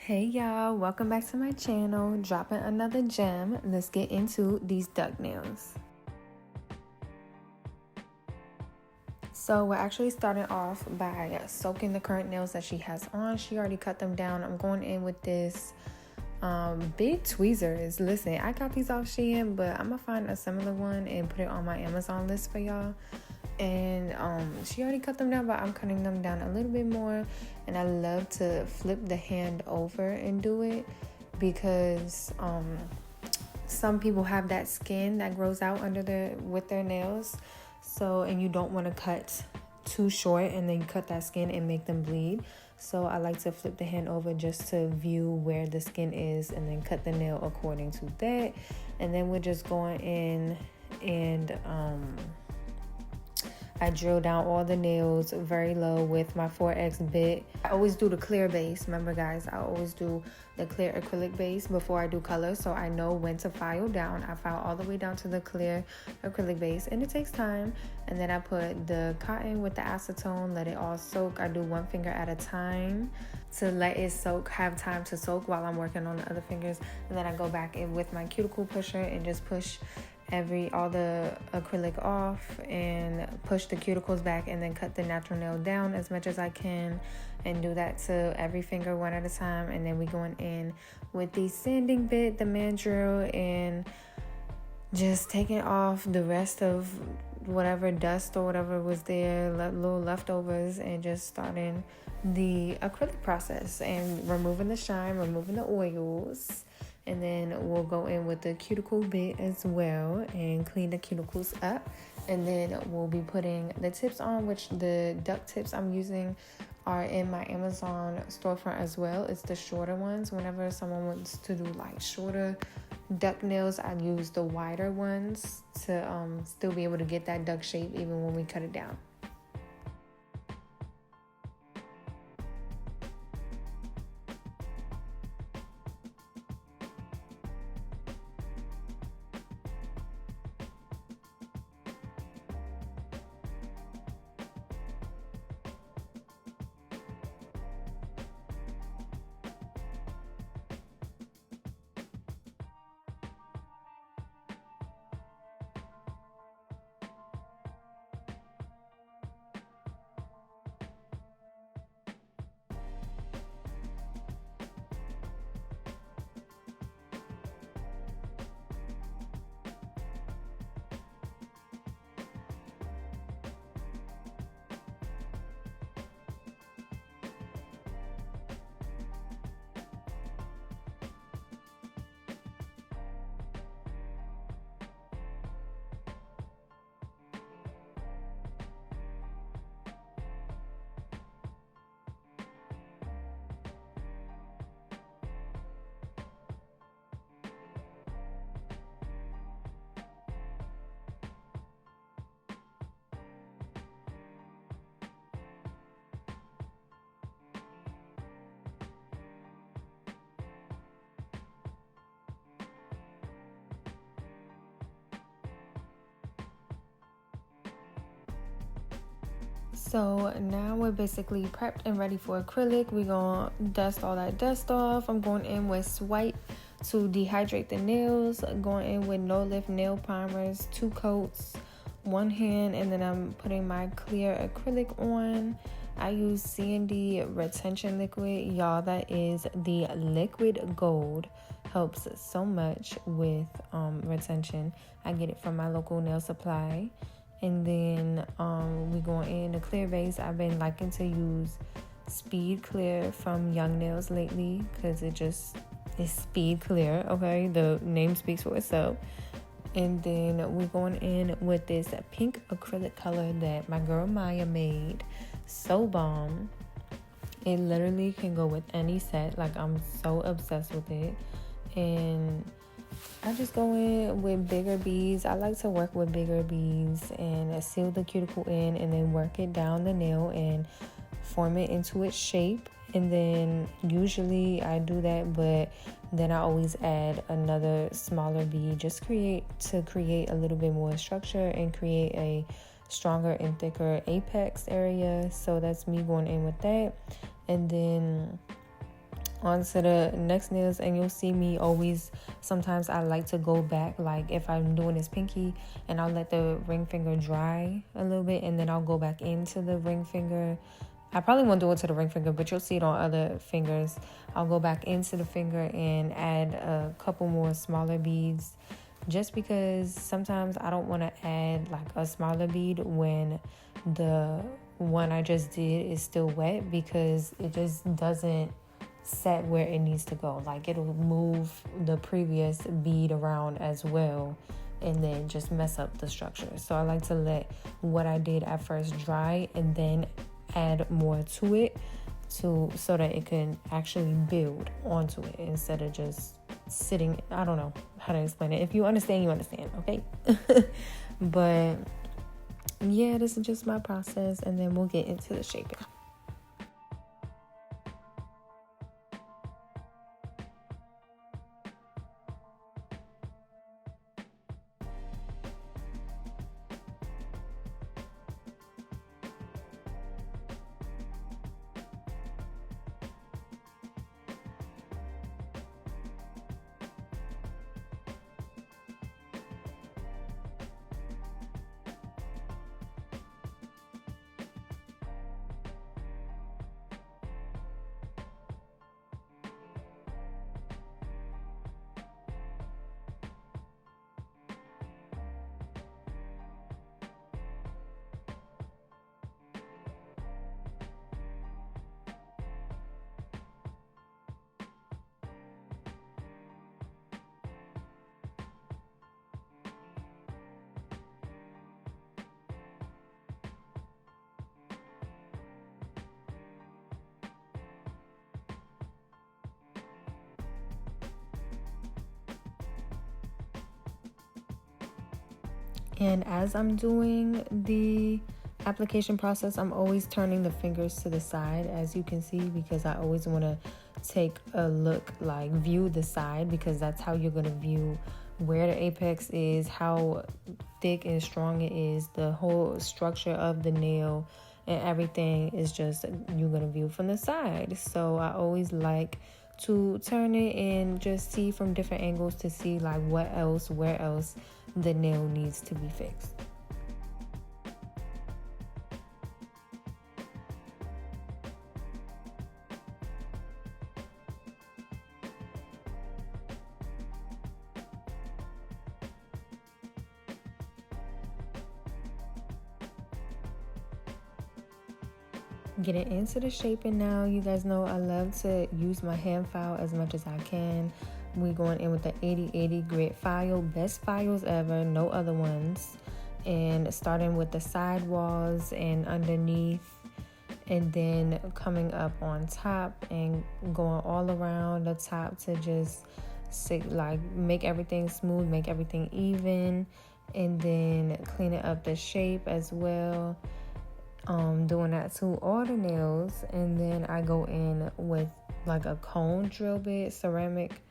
Hey y'all, welcome back to my channel. Dropping another gem. Let's get into these duck nails. So we're actually starting off by soaking the current nails that she has on. She already cut them down. I'm going in with this big tweezers. Listen, I got these off Shein, but I'm gonna find a similar one and put it on my Amazon list for y'all. And she already cut them down, but I'm cutting them down a little bit more. And I love to flip the hand over and do it because some people have that skin that grows out with their nails. So, and you don't want to cut too short and then cut that skin and make them bleed. So I like to flip the hand over just to view where the skin is and then cut the nail according to that. And then we're just going in and I drill down all the nails very low with my 4X bit. I always do the clear base. Remember guys, I always do the clear acrylic base before I do color, so I know when to file down. I file all the way down to the clear acrylic base, and it takes time. And then I put the cotton with the acetone, let it all soak. I do one finger at a time to let it soak, have time to soak while I'm working on the other fingers. And then I go back in with my cuticle pusher and just push all the acrylic off and push the cuticles back, and then cut the natural nail down as much as I can, and do that to every finger one at a time. And then we going in with the sanding bit, the mandrel, and just taking off the rest of whatever dust or whatever was there, little leftovers, and just starting the acrylic process and removing the shine, removing the oils. And then we'll go in with the cuticle bit as well and clean the cuticles up. And then we'll be putting the tips on, which the duck tips I'm using are in my Amazon storefront as well. It's the shorter ones. Whenever someone wants to do like shorter duck nails, I use the wider ones to still be able to get that duck shape even when we cut it down. So now we're basically prepped and ready for acrylic. We're gonna dust all that dust off. I'm going in with Swipe to dehydrate the nails. Going in with No Lift nail primers, 2 coats, one hand, and then I'm putting my clear acrylic on. I use C&D retention liquid. Y'all, that is the liquid gold. Helps so much with retention. I get it from my local nail supply. And then we going in the clear base. I've been liking to use Speed Clear from Young Nails lately because it just is speed clear. Okay, the name speaks for itself. And then we're going in with this pink acrylic color that my girl Maya made. So bomb. It literally can go with any set. Like, I'm so obsessed with it. And I just go in with bigger beads. I like to work with bigger beads and seal the cuticle in, and then work it down the nail and form it into its shape. And then usually I do that, but then I always add another smaller bead just to create a little bit more structure and create a stronger and thicker apex area. So that's me going in with that. And then onto the next nails, and you'll see me always, sometimes I like to go back, like if I'm doing this pinky, and I'll let the ring finger dry a little bit, and then I'll go back into the ring finger. I probably won't do it to the ring finger, but you'll see it on other fingers. I'll go back into the finger and add a couple more smaller beads, just because sometimes I don't want to add like a smaller bead when the one I just did is still wet, because it just doesn't set where it needs to go. Like it'll move the previous bead around as well, and then just mess up the structure. So I like to let what I did at first dry and then add more to it, so that it can actually build onto it instead of just sitting. I don't know how to explain it. If you understand, you understand, okay? But yeah, this is just my process, and then we'll get into the shaping. And as I'm doing the application process, I'm always turning the fingers to the side, as you can see, because I always want to take a look, like view the side, because that's how you're going to view where the apex is, how thick and strong it is, the whole structure of the nail, and everything is just, you're going to view from the side. So I always like to turn it and just see from different angles to see like what else, where else the nail needs to be fixed. Getting into the shaping now. You guys know I love to use my hand file as much as I can. We're going in with the 8080 grit file, best files ever, no other ones. And starting with the side walls and underneath, and then coming up on top and going all around the top to just like make everything smooth, make everything even, and then cleaning up the shape as well. Doing that to all the nails, and then I go in with like a cone drill bit, ceramic,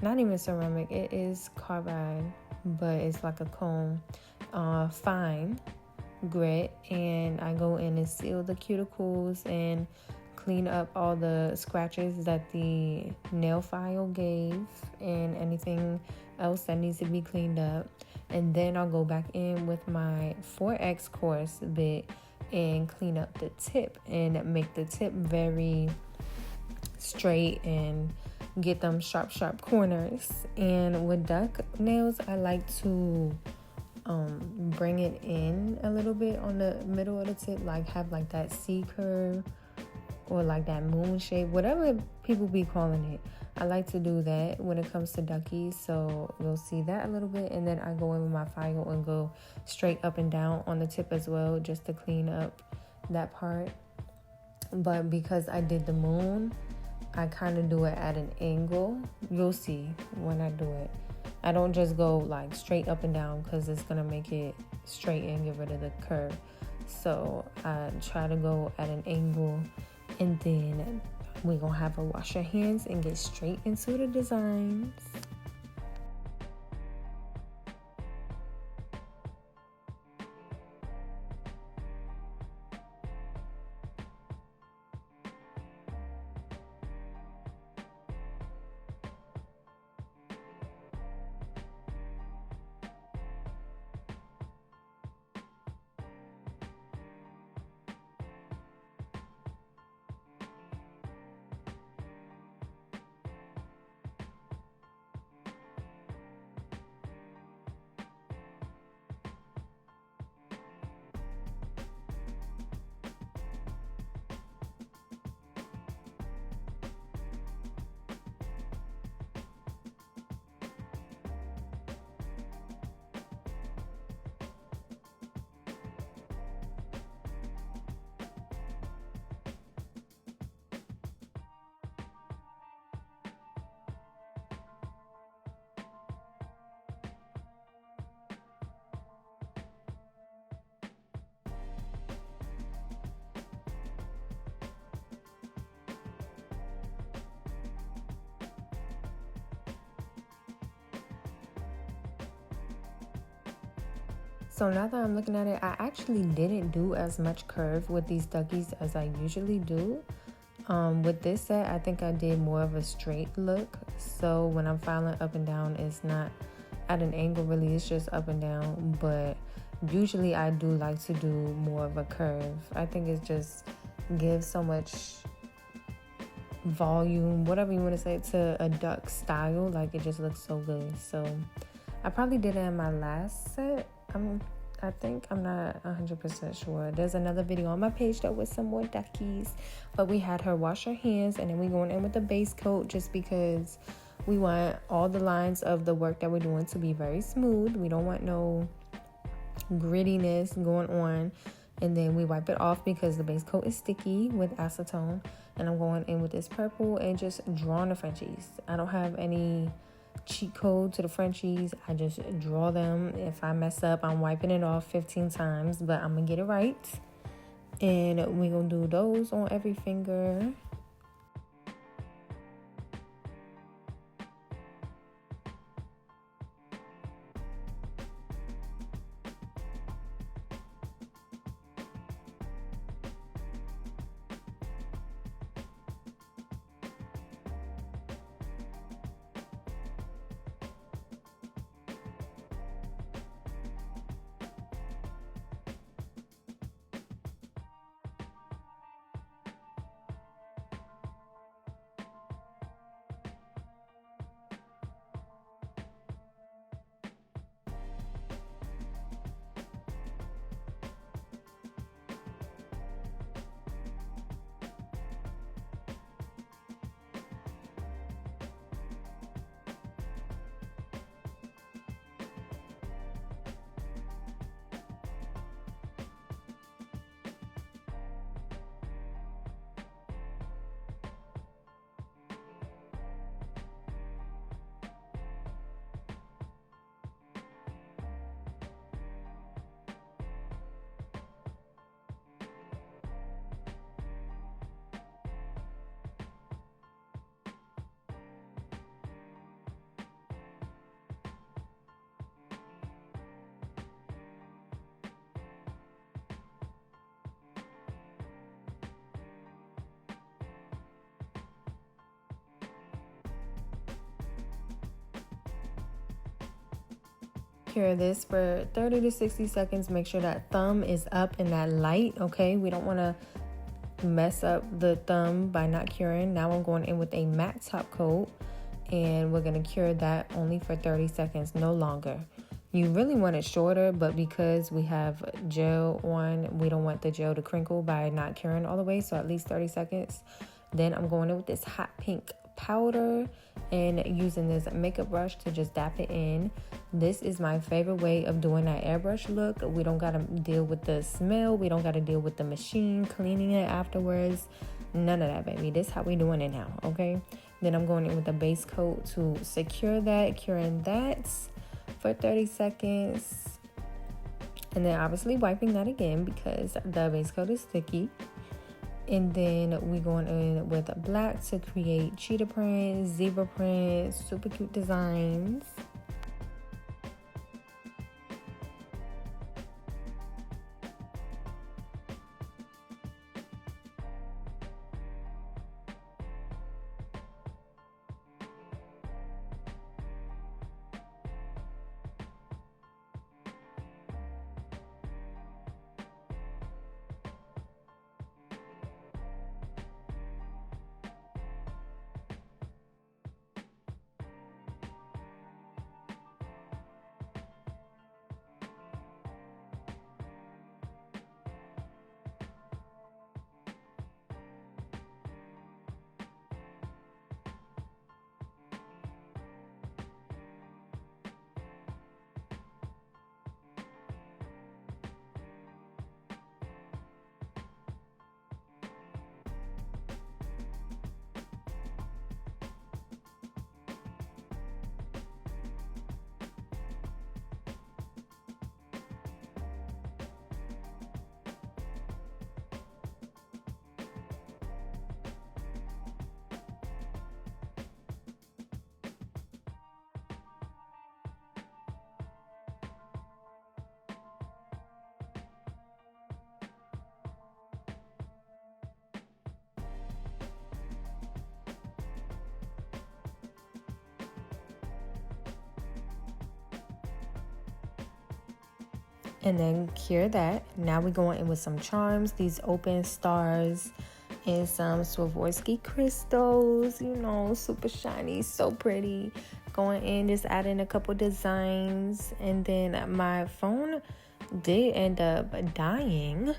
not even ceramic, it is carbide, but it's like a cone, fine grit, and I go in and seal the cuticles and clean up all the scratches that the nail file gave and anything else that needs to be cleaned up. And then I'll go back in with my 4X coarse bit and clean up the tip and make the tip very straight and get them sharp corners. And with duck nails, I like to bring it in a little bit on the middle of the tip, like have like that C curve or like that moon shape, whatever people be calling it. I like to do that when it comes to duckies, so you'll see that a little bit. And then I go in with my file and go straight up and down on the tip as well, just to clean up that part. But because I did the moon, I kind of do it at an angle. You'll see when I do it. I don't just go like straight up and down, because it's gonna make it straight and get rid of the curve. So I try to go at an angle, and then we're gonna have to wash our hands and get straight into the designs. So now that I'm looking at it, I actually didn't do as much curve with these duckies as I usually do. With this set, I think I did more of a straight look. So when I'm filing up and down, it's not at an angle really, it's just up and down. But usually I do like to do more of a curve. I think it just gives so much volume, whatever you want to say, to a duck style. Like, it just looks so good. So I probably did it in my last set. I think, I'm not 100% sure. There's another video on my page though with some more duckies, but we had her wash her hands, and then we going in with the base coat just because we want all the lines of the work that we're doing to be very smooth. We don't want no grittiness going on. And then we wipe it off because the base coat is sticky with acetone. And I'm going in with this purple and just drawing the Frenchies. I don't have any cheat code to the Frenchies. I just draw them. If I mess up, I'm wiping it off 15 times, but I'm gonna get it right. And we're gonna do those on every finger. Cure this for 30 to 60 seconds. Make sure that thumb is up in that light, okay? We don't want to mess up the thumb by not curing. Now I'm going in with a matte top coat, and we're going to cure that only for 30 seconds, no longer. You really want it shorter, but because we have gel on, we don't want the gel to crinkle by not curing all the way, so at least 30 seconds. Then I'm going in with this hot pink powder and using this makeup brush to just dap it in. This is my favorite way of doing that airbrush look. We don't gotta deal with the smell. We don't gotta deal with the machine cleaning it afterwards. None of that, baby. This is how we doing it now, okay? Then I'm going in with the base coat to secure that, curing that for 30 seconds. And then obviously wiping that again because the base coat is sticky. And then we're going in with black to create cheetah print, zebra print, super cute designs. and then cure that. Now we going in with some charms, these open stars, and some Swarovski crystals, you know, super shiny, so pretty. Going in, just adding a couple designs, and then my phone did end up dying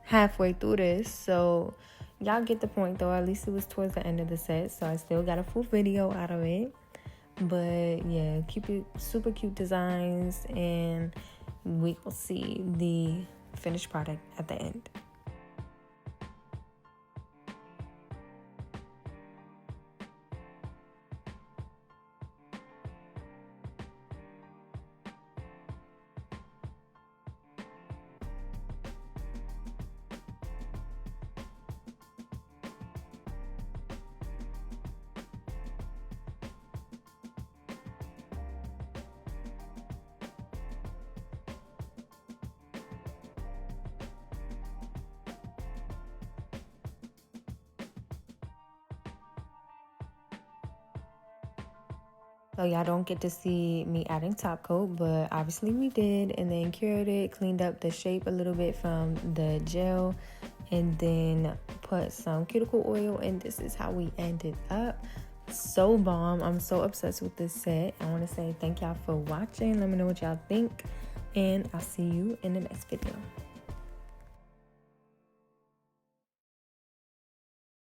halfway through this, so y'all get the point though. At least it was towards the end of the set, so I still got a full video out of it. But yeah, keep it super cute designs, and we will see the finished product at the end. So y'all don't get to see me adding top coat, but obviously we did, and then cured it, cleaned up the shape a little bit from the gel, and then put some cuticle oil, and this is how we ended up. So bomb. I'm so obsessed with this set. I want to say thank y'all for watching. Let me know what y'all think, and I'll see you in the next video.